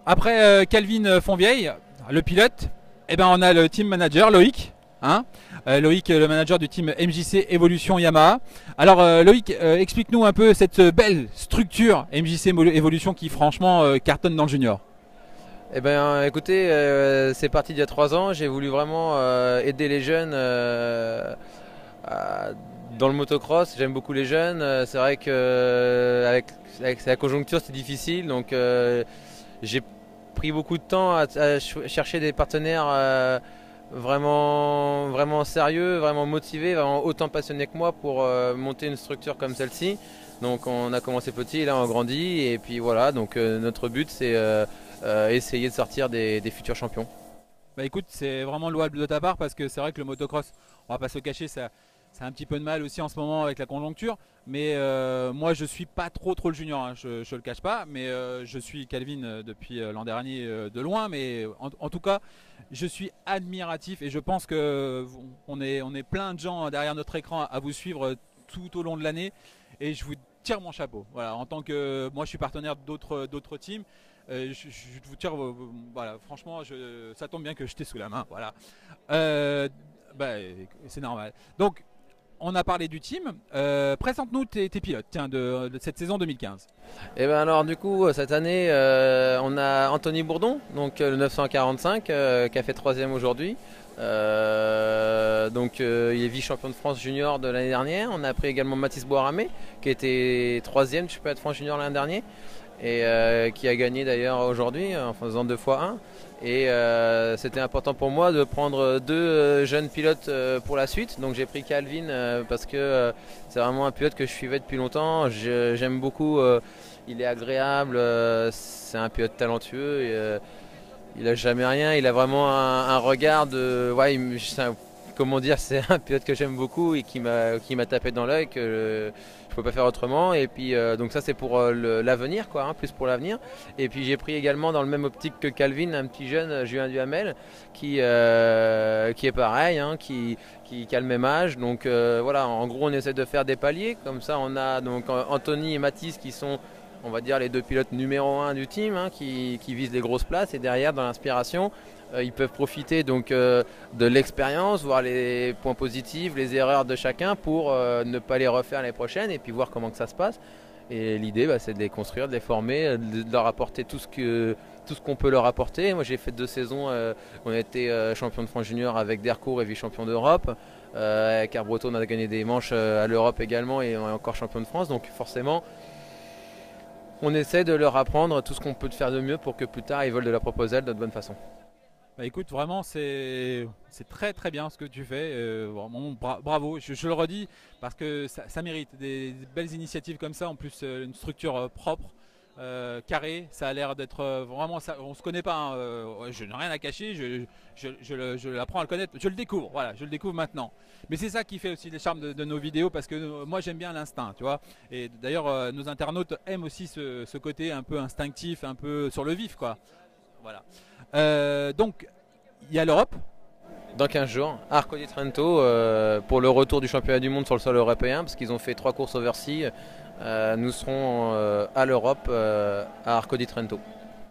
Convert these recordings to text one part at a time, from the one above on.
Après Calvin Fonvieille, le pilote, eh ben, on a le team manager Loïc. Hein, Loïc, le manager du team MJC Evolution Yamaha. Alors Loïc, explique-nous un peu cette belle structure MJC Evolution qui franchement cartonne dans le junior. Eh ben, écoutez, c'est parti d'il y a 3 ans. J'ai voulu vraiment aider les jeunes à- dans le motocross. J'aime beaucoup les jeunes. C'est vrai que avec la conjoncture, c'est difficile. Donc, j'ai pris beaucoup de temps à chercher des partenaires vraiment sérieux, vraiment motivés, vraiment autant passionnés que moi pour monter une structure comme celle-ci. Donc, on a commencé petit, et là, on grandit. Et puis voilà. Donc, notre but, c'est essayer de sortir des futurs champions. Bah écoute, c'est vraiment louable de ta part parce que c'est vrai que le motocross, on va pas se le cacher, ça a un petit peu de mal aussi en ce moment avec la conjoncture. Mais moi, je suis pas trop le junior, hein, je le cache pas. Mais je suis Calvin depuis l'an dernier de loin. Mais en tout cas, je suis admiratif et je pense que on est plein de gens derrière notre écran à vous suivre tout au long de l'année. Et je vous tire mon chapeau. Voilà, en tant que moi, je suis partenaire d'autres teams. Je vous tire, voilà, franchement, ça tombe bien que je t'ai sous la main, voilà. Euh, bah, c'est normal. Donc, on a parlé du team. Présente-nous tes pilotes, tiens, de cette saison 2015. Et ben alors du coup cette année on a Anthony Bourdon, donc le 945 qui a fait troisième aujourd'hui. Il est vice-champion de France junior de l'année dernière. On a pris également Mathis Boiramé qui était troisième du championnat de France junior l'année dernière et qui a gagné d'ailleurs aujourd'hui en faisant 2 fois 1. Et c'était important pour moi de prendre deux jeunes pilotes pour la suite. Donc j'ai pris Calvin parce que c'est vraiment un pilote que je suivais depuis longtemps. J'aime beaucoup, il est agréable, c'est un pilote talentueux. Et, il a jamais rien, il a vraiment un regard de. Ouais, comment dire, c'est un pilote que j'aime beaucoup et qui m'a tapé dans l'œil que je ne peux pas faire autrement. Et puis donc ça c'est pour l'avenir quoi, hein, plus pour l'avenir. Et puis j'ai pris également dans le même optique que Calvin un petit jeune Julien Duhamel qui est pareil, hein, qui a le même âge. Donc voilà, en gros on essaie de faire des paliers. Comme ça on a donc Anthony et Mathis qui sont on va dire les deux pilotes numéro 1 du team hein, qui visent les grosses places et derrière dans l'inspiration ils peuvent profiter donc de l'expérience, voir les points positifs, les erreurs de chacun pour ne pas les refaire l'année prochaine et puis voir comment que ça se passe. Et l'idée c'est de les construire, de les former, de leur apporter tout ce qu'on peut leur apporter. Moi j'ai fait 2 saisons, on a été champion de France junior avec Dercourt et vice-champion d'Europe. Avec Arbreton on a gagné des manches à l'Europe également et on est encore champion de France. Donc forcément on essaie de leur apprendre tout ce qu'on peut faire de mieux pour que plus tard ils volent de la proposelle de bonne façon. Bah écoute, vraiment, c'est très bien ce que tu fais. Vraiment, bravo. Je le redis parce que ça mérite des belles initiatives comme ça. En plus, une structure propre, carrée. Ça a l'air d'être vraiment ça. On se connaît pas. Hein, je n'ai rien à cacher. Je l'apprends à le connaître. Je le découvre. Voilà, je le découvre maintenant. Mais c'est ça qui fait aussi les charmes de nos vidéos parce que moi j'aime bien l'instinct, tu vois. Et d'ailleurs, nos internautes aiment aussi ce côté un peu instinctif, un peu sur le vif, quoi. Voilà. Donc, il y a l'Europe. Dans 15 jours, à Arco di Trento pour le retour du championnat du monde sur le sol européen parce qu'ils ont fait 3 courses overseas. Nous serons à l'Europe à Arco di Trento.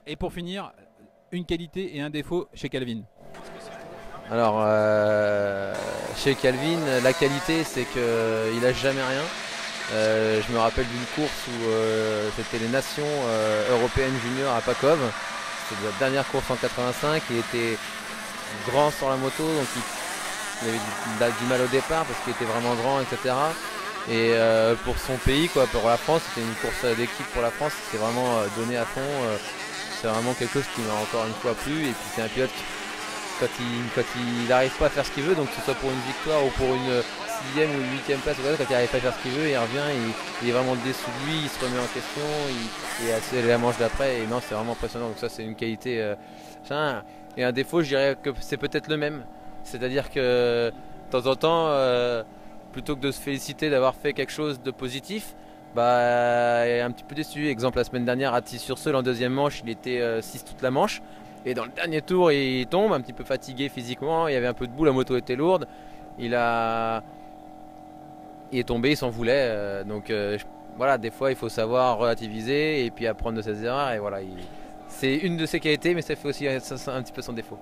Et pour finir, une qualité et un défaut chez Calvin. Alors chez Calvin, la qualité c'est qu'il n'a jamais rien. Je me rappelle d'une course où c'était les nations européennes juniors à Pakov. C'était la dernière course en 85. Il était grand sur la moto, donc il avait du mal au départ parce qu'il était vraiment grand, etc. Et pour son pays, quoi, pour la France, c'était une course d'équipe pour la France, c'était vraiment donné à fond. C'est vraiment quelque chose qui m'a encore une fois plu. Et puis c'est un pilote qui, quand il n'arrive pas à faire ce qu'il veut, donc que ce soit pour une victoire ou pour une 6e ou 8e place, quand il n'arrive pas à faire ce qu'il veut, il revient, il est vraiment déçu de lui, il se remet en question, il a la manche d'après, et non, c'est vraiment impressionnant. Donc ça c'est une qualité. Et un défaut, je dirais que c'est peut-être le même. C'est-à-dire que de temps en temps, plutôt que de se féliciter d'avoir fait quelque chose de positif, bah, il est un petit peu déçu. Exemple, la semaine dernière à Tis-sur-Seul en deuxième manche, il était 6 toute la manche. Et dans le dernier tour, il tombe, un petit peu fatigué physiquement, il y avait un peu de boue, la moto était lourde. Il est tombé, il s'en voulait. Voilà, des fois il faut savoir relativiser et puis apprendre de ses erreurs. Et voilà, c'est une de ses qualités, mais ça fait aussi un petit peu son défaut.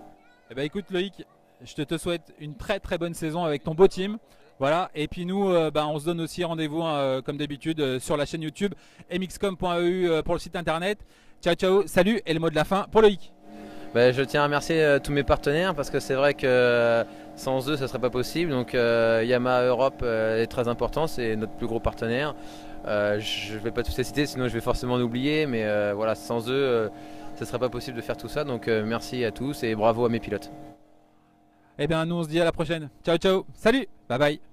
Eh ben écoute Loïc, je te souhaite une très très bonne saison avec ton beau team. Voilà, et puis nous, on se donne aussi rendez-vous comme d'habitude sur la chaîne YouTube mxcom.eu pour le site internet. Ciao ciao, salut et le mot de la fin pour Loïc. Je tiens à remercier tous mes partenaires parce que c'est vrai que sans eux ça serait pas possible. Donc Yamaha Europe est très important, c'est notre plus gros partenaire. Je ne vais pas tous les citer sinon je vais forcément en oublier, mais voilà, sans eux ce serait pas possible de faire tout ça. Donc merci à tous et bravo à mes pilotes. Eh bien nous on se dit à la prochaine. Ciao ciao, salut, bye bye.